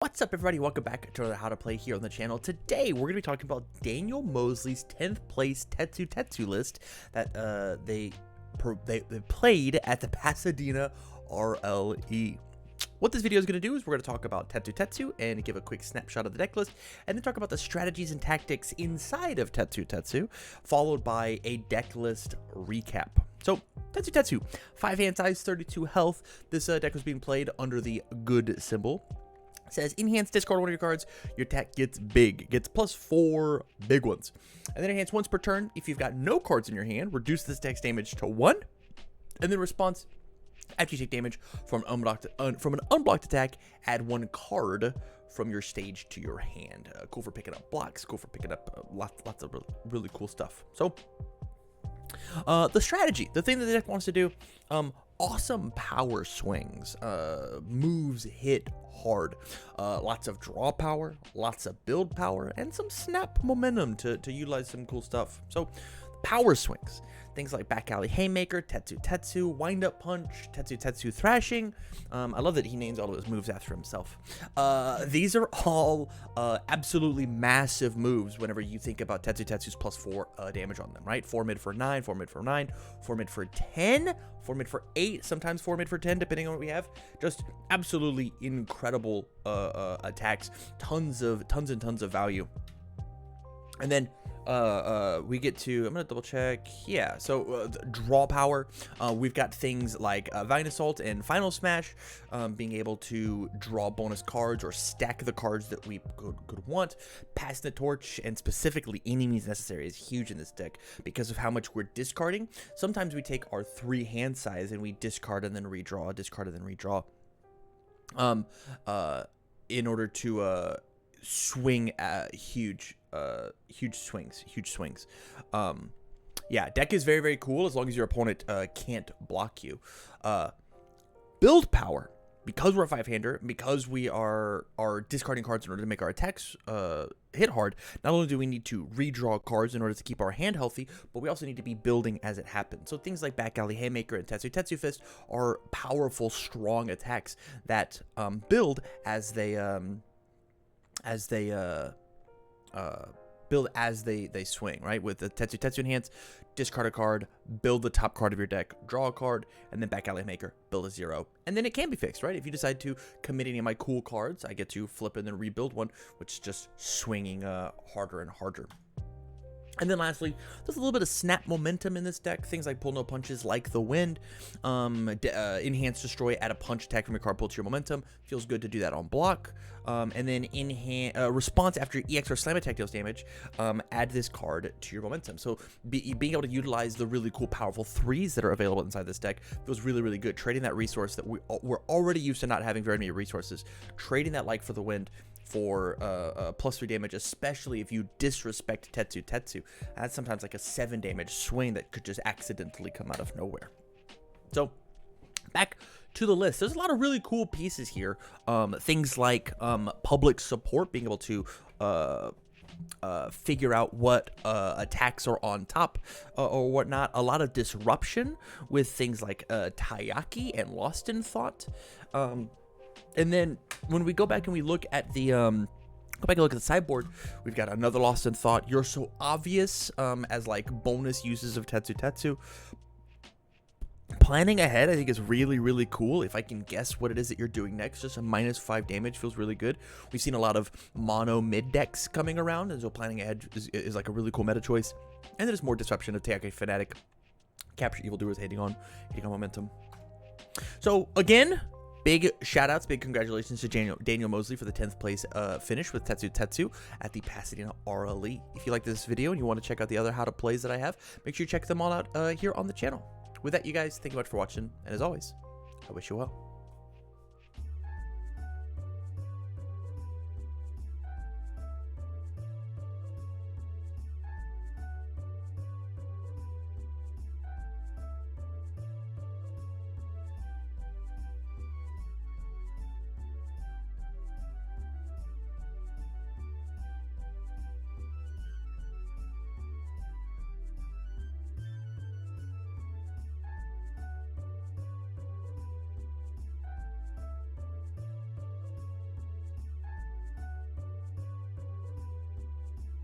What's up, everybody? Welcome back to another How to Play here on the channel. Today, we're going to be talking about Daniel Mosley's 10th place Tetsutetsu list that they played at the Pasadena RLE. What this video is going to do is we're going to talk about Tetsutetsu and give a quick snapshot of the deck list, and then talk about the strategies and tactics inside of Tetsutetsu, followed by a deck list recap. So, Tetsutetsu, 5 hand size, 32 health. This deck was being played under the good symbol. It says, enhance, discard one of your cards, your attack gets big, gets +4 big ones. And then enhance once per turn. If you've got no cards in your hand, reduce this deck's damage to 1. And then response, after you take damage from an unblocked attack, add 1 card from your stage to your hand. Cool for picking up blocks, cool for picking up lots of really cool stuff. So, the strategy, the thing that the deck wants to do, awesome power swings, moves hit hard, lots of draw power, lots of build power, and some snap momentum to utilize some cool stuff. So power swings, things like back alley haymaker, Tetsutetsu, wind up punch, Tetsutetsu thrashing. I love that he names all of his moves after himself. These are all absolutely massive moves whenever you think about Tetsutetsu's +4 damage on them, right? 4 mid for 9, 4 mid for 9, 4 mid for 10, 4 mid for 8, sometimes 4 mid for 10, depending on what we have. Just absolutely incredible attacks, tons and tons of value. And then we get to, I'm gonna double check, yeah, so draw power, we've got things like Vine Assault and Final Smash, being able to draw bonus cards or stack the cards that we could want. Pass the torch, and specifically any means necessary, is huge in this deck because of how much we're discarding. Sometimes we take our 3 hand size and we discard and then redraw, discard and then redraw, in order to swing huge swings. Yeah, deck is very cool as long as your opponent can't block you. Build power, because we're a 5-hander, because we are discarding cards in order to make our attacks hit hard. Not only do we need to redraw cards in order to keep our hand healthy, but we also need to be building as it happens. So things like back alley haymaker and Tetsutetsu fist are powerful, strong attacks that build as they build as they swing, right? With the Tetsutetsu enhance, discard a card, build the top card of your deck, draw a card, and then back alley maker, build a 0. And then it can be fixed, right? If you decide to commit any of my cool cards, I get to flip and then rebuild one, which is just swinging harder and harder. And then lastly, there's a little bit of snap momentum in this deck. Things like pull no punches, like the wind. Enhance, destroy, add a punch attack from your card pool to your momentum. Feels good to do that on block. And then response after EX or slam attack deals damage. Add this card to your momentum. So being able to utilize the really cool, powerful 3s that are available inside this deck feels really good. Trading that resource that we're already used to not having very many resources. Trading that like for the wind for +3 damage, especially if you disrespect Tetsutetsu. That's sometimes like a 7 damage swing that could just accidentally come out of nowhere. So back to the list, there's a lot of really cool pieces here. Things like public support, being able to figure out what attacks are on top or whatnot. A lot of disruption with things like Taiyaki and Lost in Thought. And then when we go back and we look at the sideboard, we've got another Lost in Thought. You're so obvious as like bonus uses of Tetsutetsu. Planning ahead, I think, is really cool. If I can guess what it is that you're doing next, just a -5 damage feels really good. We've seen a lot of mono mid decks coming around, and so planning ahead is like a really cool meta choice. And then there's more disruption of Taiyaki Fanatic, capture evildoers, hitting on momentum. So again, big shout outs, big congratulations to Daniel Mosley for the 10th place finish with Tetsutetsu at the Pasadena RLE. If you like this video and you want to check out the other how to plays that I have, make sure you check them all out here on the channel. With that, you guys, thank you much for watching, and as always, I wish you well.